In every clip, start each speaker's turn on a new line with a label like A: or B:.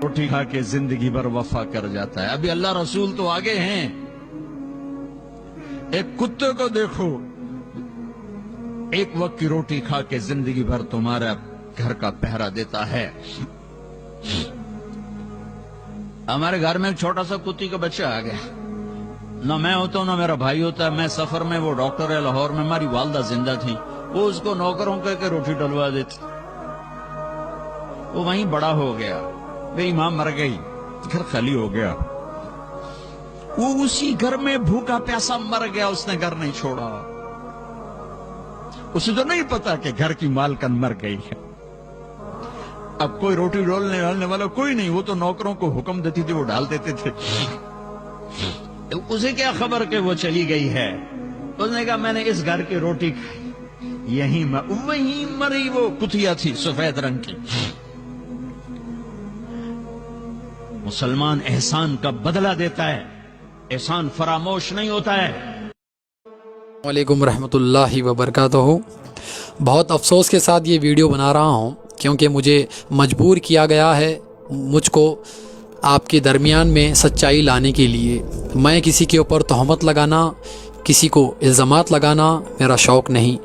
A: रोटी खा के जिंदगी भर वफा कर जाता है। अभी अल्लाह रसूल तो आगे हैं। एक कुत्ते को देखो, एक वक्त की रोटी खा के जिंदगी भर तुम्हारा घर का पहरा देता है। हमारे घर में एक छोटा सा कुत्ती का बच्चा आ गया, ना मैं होता हूं ना मेरा भाई होता है। मैं सफर में, वो डॉक्टर है लाहौर में, हमारी वालदा जिंदा थी, वो उसको नौकरों के रोटी डलवा देती। वो वहीं बड़ा हो गया, मेरी मां मर गई, घर खाली हो गया। वो उसी घर में भूखा प्यासा मर गया, उसने घर नहीं छोड़ा। उसे तो नहीं पता कि घर की मालकन मर गई है। अब कोई रोटी डालने वाला कोई नहीं, वो तो नौकरों को हुक्म देती थी, वो डाल देते थे। उसे क्या खबर कि वो चली गई है। उसने कहा मैंने इस घर की रोटी खाई, वहीं मरी वो कुतिया थी सफेद रंग की। मुसलमान एहसान का बदला देता है, एहसान फरामोश नहीं होता है।
B: वालेकुम रहमतुल्लाहि व बरकातहू। बहुत अफसोस के साथ ये वीडियो बना रहा हूँ क्योंकि मुझे मजबूर किया गया है मुझको आपके दरमियान में सच्चाई लाने के लिए। मैं किसी के ऊपर तहमत लगाना, किसी को इल्ज़ामात लगाना मेरा शौक़ नहीं।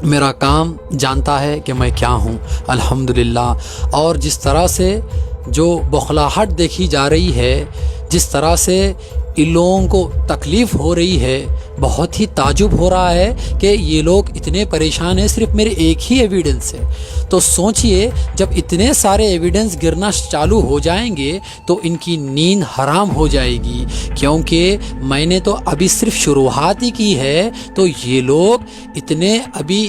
B: मेरा काम जानता है कि मैं क्या हूँ अल्हम्दुलिल्लाह। और जिस तरह से जो बौखलाहट देखी जा रही है, जिस तरह से इन लोगों को तकलीफ़ हो रही है, बहुत ही ताजुब हो रहा है कि ये लोग इतने परेशान हैं सिर्फ मेरे एक ही एविडेंस से। तो सोचिए जब इतने सारे एविडेंस गिरना चालू हो जाएंगे तो इनकी नींद हराम हो जाएगी। क्योंकि मैंने तो अभी सिर्फ शुरुआत ही की है, तो ये लोग इतने अभी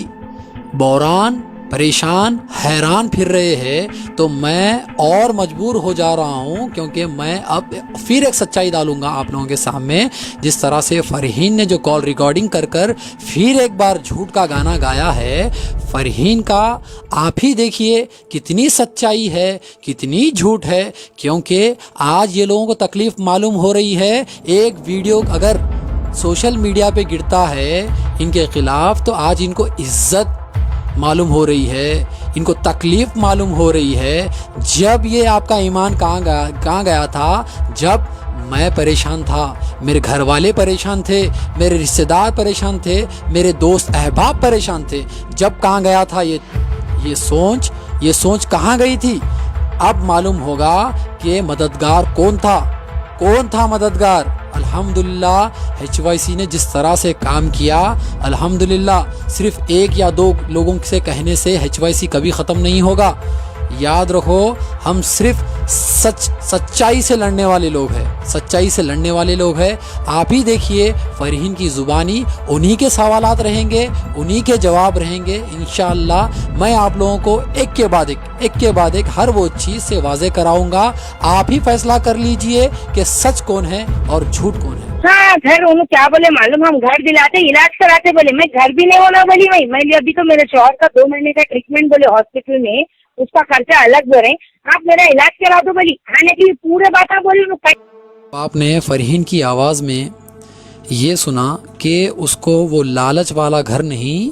B: बौरान, परेशान, हैरान फिर रहे हैं। तो मैं और मजबूर हो जा रहा हूँ क्योंकि मैं अब फिर एक सच्चाई डालूँगा आप लोगों के सामने। जिस तरह से फ़रहीन ने जो कॉल रिकॉर्डिंग कर कर फिर एक बार झूठ का गाना गाया है, फ़रहीन का आप ही देखिए कितनी सच्चाई है, कितनी झूठ है। क्योंकि आज ये लोगों को तकलीफ़ मालूम हो रही है। एक वीडियो अगर सोशल मीडिया पे गिरता है इनके ख़िलाफ़ तो आज इनको इज़्ज़त मालूम हो रही है, इनको तकलीफ़ मालूम हो रही है। जब ये आपका ईमान कहाँ गया था? जब मैं परेशान था, मेरे घर वाले परेशान थे, मेरे रिश्तेदार परेशान थे, मेरे दोस्त अहबाब परेशान थे। जब कहाँ गया था ये सोच कहाँ गई थी? अब मालूम होगा कि मददगार कौन था मददगार। अल्हम्दुलिल्लाह HYC ने जिस तरह से काम किया, अल्हम्दुलिल्लाह सिर्फ एक या दो लोगों से कहने से HYC कभी ख़त्म नहीं होगा। याद रखो, हम सिर्फ सच्चाई से लड़ने वाले लोग हैं, आप ही देखिए फ़रहीन की ज़ुबानी, उन्हीं के सवालात रहेंगे, उन्हीं के जवाब रहेंगे। इंशाअल्लाह मैं आप लोगों को एक के बाद एक हर वो चीज़ से वाज़े कराऊंगा। आप ही फैसला कर लीजिए कि सच कौन है और झूठ कौन है।
C: हाँ, घर उन्होंने क्या बोले मालूम? हम घर दिलाते, इलाज कराते बोले। मैं घर भी नहीं होना बोली। मैं अभी तो मेरे शौहर का 2 महीने का ट्रीटमेंट बोले हॉस्पिटल में, उसका खर्चा अलग बोले। आप मेरा इलाज करा दो बोली, आने के लिए पूरे बात बोली।
B: आपने फ़रहीन की आवाज़ में ये सुना कि उसको वो लालच वाला घर नहीं,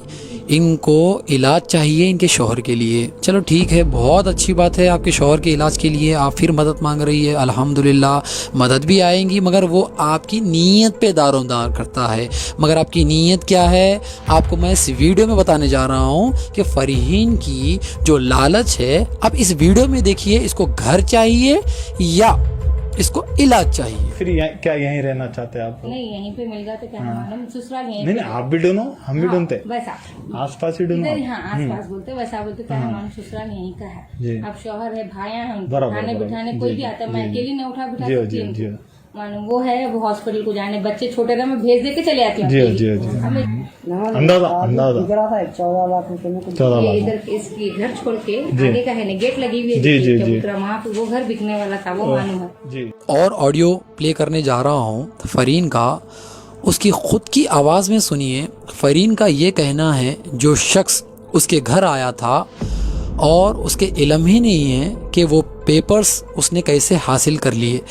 B: इनको इलाज चाहिए इनके शौहर के लिए। चलो ठीक है, बहुत अच्छी बात है, आपके शौहर के इलाज के लिए आप फिर मदद मांग रही है। अल्हम्दुलिल्लाह मदद भी आएंगी, मगर वो आपकी नीयत पे दारोमदार करता है। मगर आपकी नीयत क्या है आपको मैं इस वीडियो में बताने जा रहा हूँ कि फ़रहीन की जो लालच है, अब इस वीडियो में देखिए इसको घर चाहिए या इसको इलाज चाहिए।
D: फिर क्या यहीं रहना चाहते हैं आप?
E: नहीं, यहीं पे मिल जाते क्या मालूम, ससुराल यहीं।
D: नहीं, आप भी ढूंढो, हम भी ढूंढते,
E: वैसा
D: आसपास ही ढूंढो।
E: हाँ, आसपास बोलते, वैसा बोलते क्या मालूम, ससुराल यहीं का है। अब शौहर है, भाइयां हैं, उठाने बिठाने कोई भी आता है, मैं अकेली नहीं उठा बिठा सकती मालूम। वो है, वो हॉस्पिटल को जाने, बच्चे छोटे रहे, मैं भेज दे के चले आती हूँ।
D: अंदाजा
C: 14 लाख रुपए
E: इधर इसकी घर छोड़ के आगे का है, गेट लगी हुई है वहाँ पे, वो घर बिकने वाला था, वो मालूम है।
B: और ऑडियो प्ले करने जा रहा हूँ फ़रहीन का, उसकी खुद की आवाज़ में सुनिए। फ़रहीन का ये कहना है जो शख्स उसके घर आया था और उसके इल्म ही नहीं है कि वो पेपर्स उसने कैसे हासिल कर लिए,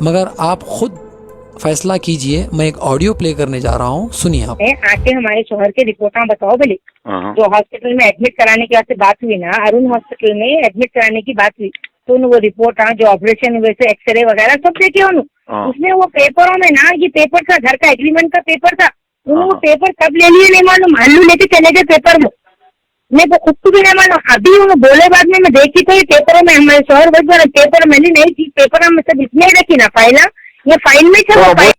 B: मगर आप खुद फैसला कीजिए। मैं एक ऑडियो प्ले करने जा रहा हूँ, सुनिए आप।
C: आके हमारे शौहर के रिपोर्ट बताओ बोले। जो हॉस्पिटल में एडमिट कराने की बात हुई ना, अरुण हॉस्पिटल में एडमिट कराने की बात हुई, तो उन्होंने वो रिपोर्ट जो ऑपरेशन हुए थे एक्सरे वगैरह सब देखे उन्होंने। उसमें वो पेपरों में ना ये पेपर था, घर का एग्रीमेंट का पेपर था, उन्होंने वो पेपर कब ले लिए नहीं मालूम, हल्लू लेके चले गए पेपर में, मेरे को खुद को भी नहीं मालूम। अभी उन्होंने बोले बाद में मैं देखी तो ये पेपरों में हमारे शहर बस पेपर मैंने नहीं थी, पेपर में सब इसमें रखी ना फाइल, ये फाइल में था।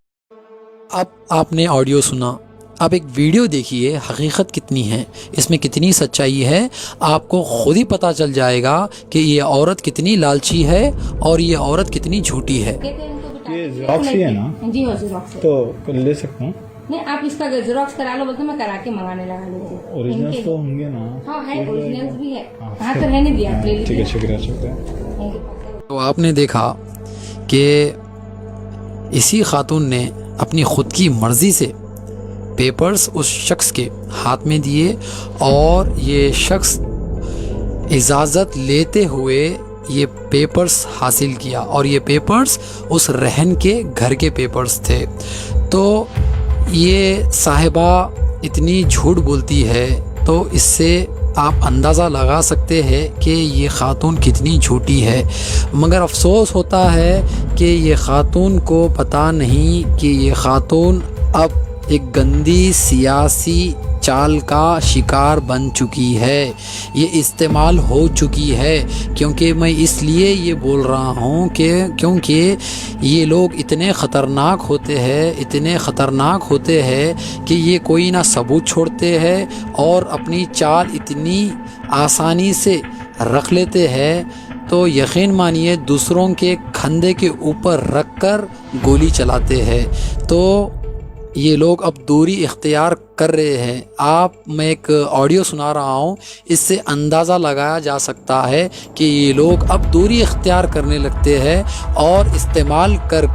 B: अब आपने ऑडियो सुना, अब एक वीडियो देखिए हकीकत कितनी है, इसमें कितनी सच्चाई है, आपको खुद ही पता चल जाएगा कि ये औरत कितनी लालची है और ये औरत कितनी झूठी है।
D: ये जेरोक्स ही है ना?
E: जी हाँ जेरोक्स है।
D: तो ले सकता हूँ?
E: नहीं आप इसका जेरोक्स करा लो, बोलते मैं करा के मंगाने लगा लूंगी।
D: ओरिजिनल तो होंगे ना?
E: हाँ है, ओरिजिनल भी है। हाँ तो रहने दिया, ले लीजिए।
D: ठीक है, शुक्रिया शुक्रिया।
B: तो आपने देखा कि इसी खातून ने अपनी खुद की मर्जी से पेपर्स उस शख्स के हाथ में दिए और ये शख्स इजाज़त लेते हुए ये पेपर्स हासिल किया और ये पेपर्स उस रहन के घर के पेपर्स थे। तो ये साहिबा इतनी झूठ बोलती है तो इससे आप अंदाज़ा लगा सकते हैं कि ये ख़ातून कितनी झूठी है। मगर अफसोस होता है कि ये ख़ातून को पता नहीं कि ये ख़ातून अब एक गंदी सियासी चाल का शिकार बन चुकी है, ये इस्तेमाल हो चुकी है। क्योंकि मैं इसलिए ये बोल रहा हूँ कि क्योंकि ये लोग इतने ख़तरनाक होते हैं, इतने ख़तरनाक होते हैं कि ये कोई ना सबूत छोड़ते हैं और अपनी चाल इतनी आसानी से रख लेते हैं तो यकीन मानिए दूसरों के कंधे के ऊपर रख कर गोली चलाते हैं। तो ये लोग अब दूरी इख्तियार कर रहे हैं। आप मैं एक ऑडियो सुना रहा हूँ, इससे अंदाज़ा लगाया जा सकता है कि ये लोग अब दूरी इख्तियार करने लगते हैं और इस्तेमाल कर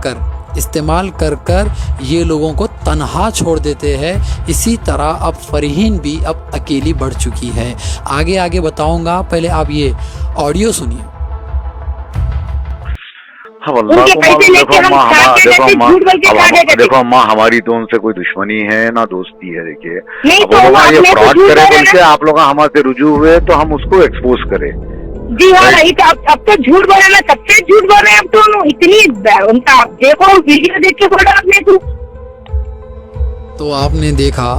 B: कर ये लोगों को तन्हा छोड़ देते हैं। इसी तरह अब फरहीन भी अब अकेली बढ़ चुकी है। आगे बताऊँगा, पहले आप ये ऑडियो सुनिए।
F: हाँ अल्लाह को मालूम। देखो माँ हमारी तो उनसे कोई दुश्मनी है ना दोस्ती है। देखिए अब ये फ्रॉड करे बोल के आप लोग हमारे रुजू हुए तो हम उसको एक्सपोज करें।
C: जी हाँ नहीं तो अब तो झूठ बोल रहे, सबसे झूठ बोल रहे हैं अब तो इतनी उनका। देखो वीडियो देख के बोला आपने
B: तो आपने देखा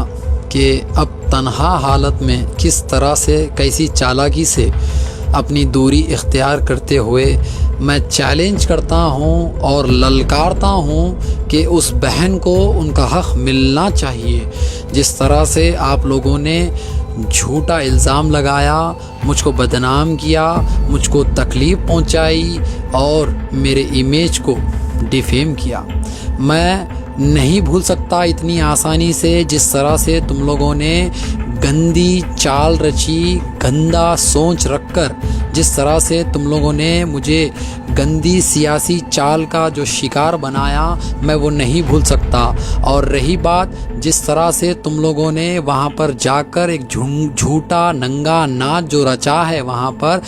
B: कि अब तन्हा हालत में किस तरह से कैसी चालाकी से अपनी दूरी इख्तियार करते हुए मैं चैलेंज करता हूँ और ललकारता हूँ कि उस बहन को उनका हक़ मिलना चाहिए। जिस तरह से आप लोगों ने झूठा इल्ज़ाम लगाया, मुझको बदनाम किया, मुझको तकलीफ़ पहुँचाई और मेरे इमेज को डिफेम किया, मैं नहीं भूल सकता इतनी आसानी से जिस तरह से तुम लोगों ने गंदी चाल रची, गंदा सोच रखकर जिस तरह से तुम लोगों ने मुझे गंदी सियासी चाल का जो शिकार बनाया, मैं वो नहीं भूल सकता। और रही बात जिस तरह से तुम लोगों ने वहाँ पर जाकर एक झूठा नंगा नाच जो रचा है वहाँ पर,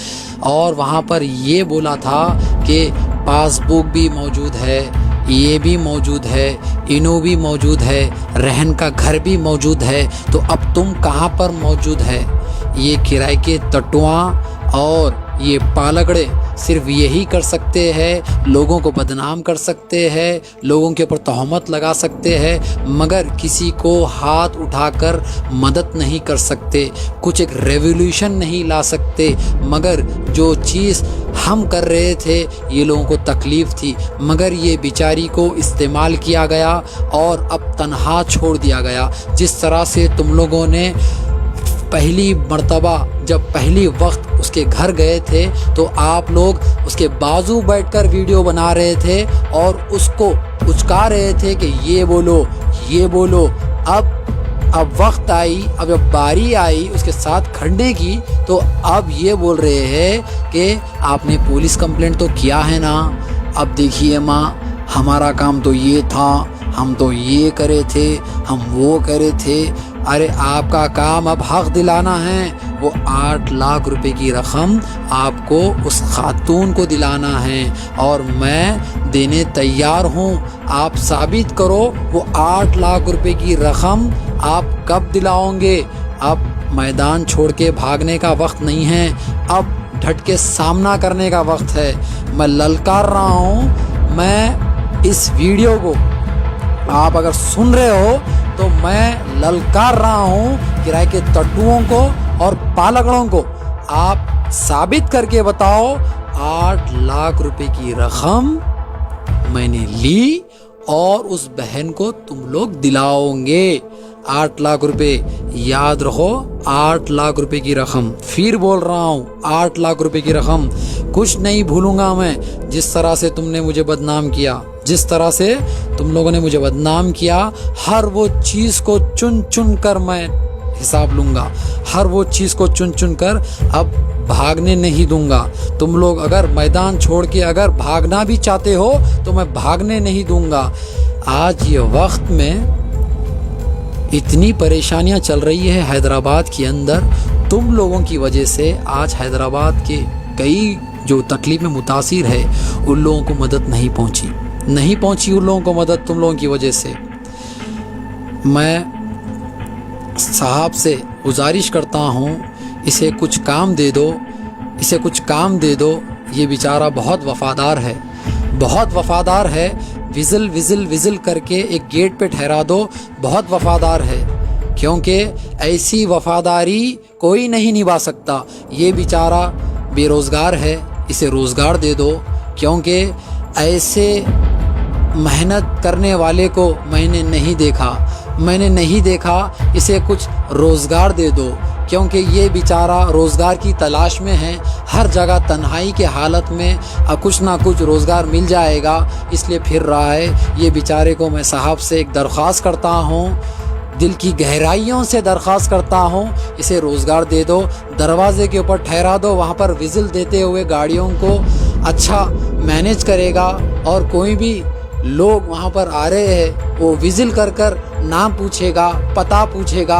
B: और वहाँ पर ये बोला था कि पासबुक भी मौजूद है, ये भी मौजूद है, इनो भी मौजूद है, रहन का घर भी मौजूद है, तो अब तुम कहाँ पर मौजूद है? ये किराए के तटुआ और ये पालगड़े सिर्फ यही कर सकते हैं, लोगों को बदनाम कर सकते हैं, लोगों के ऊपर तहमत लगा सकते हैं, मगर किसी को हाथ उठाकर मदद नहीं कर सकते, कुछ एक रेवोल्यूशन नहीं ला सकते। मगर जो चीज़ हम कर रहे थे ये लोगों को तकलीफ़ थी, मगर ये बेचारी को इस्तेमाल किया गया और अब तन्हा छोड़ दिया गया। जिस तरह से तुम लोगों ने पहली मर्तबा जब पहली वक्त उसके घर गए थे तो आप लोग उसके बाजू बैठकर वीडियो बना रहे थे और उसको उचका रहे थे कि ये बोलो ये बोलो। अब वक्त आई, अब जब बारी आई उसके साथ खड़ने की तो अब ये बोल रहे हैं कि आपने पुलिस कंप्लेंट तो किया है ना, अब देखिए माँ हमारा काम तो ये था, हम तो ये करे थे, हम वो करे थे। अरे आपका काम अब हक दिलाना है, वो 8 लाख रुपए की रकम आपको उस खातून को दिलाना है और मैं देने तैयार हूँ। आप साबित करो वो 8 लाख रुपए की रकम आप कब दिलाओगे। अब मैदान छोड़ के भागने का वक्त नहीं है, अब डट के सामना करने का वक्त है। मैं ललकार रहा हूँ, मैं इस वीडियो को आप अगर सुन रहे हो तो मैं ललकार रहा हूँ किराए के तट्टुओं को और पालगड़ों को, आप साबित करके बताओ 8 लाख रुपए की रकम मैंने ली और उस बहन को तुम लोग दिलाओगे। 8 लाख रुपए, याद रखो, 8 लाख रुपए की रकम। फिर बोल रहा हूँ 8 लाख रुपए की रकम। कुछ नहीं भूलूंगा मैं, जिस तरह से तुमने मुझे बदनाम किया, जिस तरह से तुम लोगों ने मुझे बदनाम किया, हर वो चीज़ को चुन चुन कर मैं हिसाब लूँगा, हर वो चीज़ को चुन चुन कर अब भागने नहीं दूंगा। तुम लोग अगर मैदान छोड़ के अगर भागना भी चाहते हो तो मैं भागने नहीं दूंगा। आज ये वक्त में इतनी परेशानियां चल रही है हैदराबाद के अंदर, तुम लोगों की वजह से आज हैदराबाद के कई जो तकलीफ में मुतासिर है उन लोगों को मदद नहीं पहुंची उन लोगों को मदद तुम लोगों की वजह से। मैं साहब से गुजारिश करता हूँ, इसे कुछ काम दे दो, इसे कुछ काम दे दो। ये बेचारा बहुत वफ़ादार है, बहुत वफ़ादार है। विज़ल विज़ल विज़ल करके एक गेट पे ठहरा दो, बहुत वफ़ादार है, क्योंकि ऐसी वफ़ादारी कोई नहीं निभा सकता। ये बेचारा बेरोज़गार है, इसे रोज़गार दे दो, क्योंकि ऐसे मेहनत करने वाले को मैंने नहीं देखा। इसे कुछ रोज़गार दे दो, क्योंकि ये बेचारा रोज़गार की तलाश में है। हर जगह तन्हाई के हालत में कुछ ना कुछ रोज़गार मिल जाएगा, इसलिए फिर रहा है। ये बेचारे को मैं साहब से एक दरख्वास्त करता हूँ, दिल की गहराइयों से दरख्वास्त करता हूँ, इसे रोज़गार दे दो। दरवाजे के ऊपर ठहरा दो, वहाँ पर विज़ल देते हुए गाड़ियों को अच्छा मैनेज करेगा, और कोई भी लोग वहाँ पर आ रहे हैं वो विज़ल कर नाम पूछेगा, पता पूछेगा।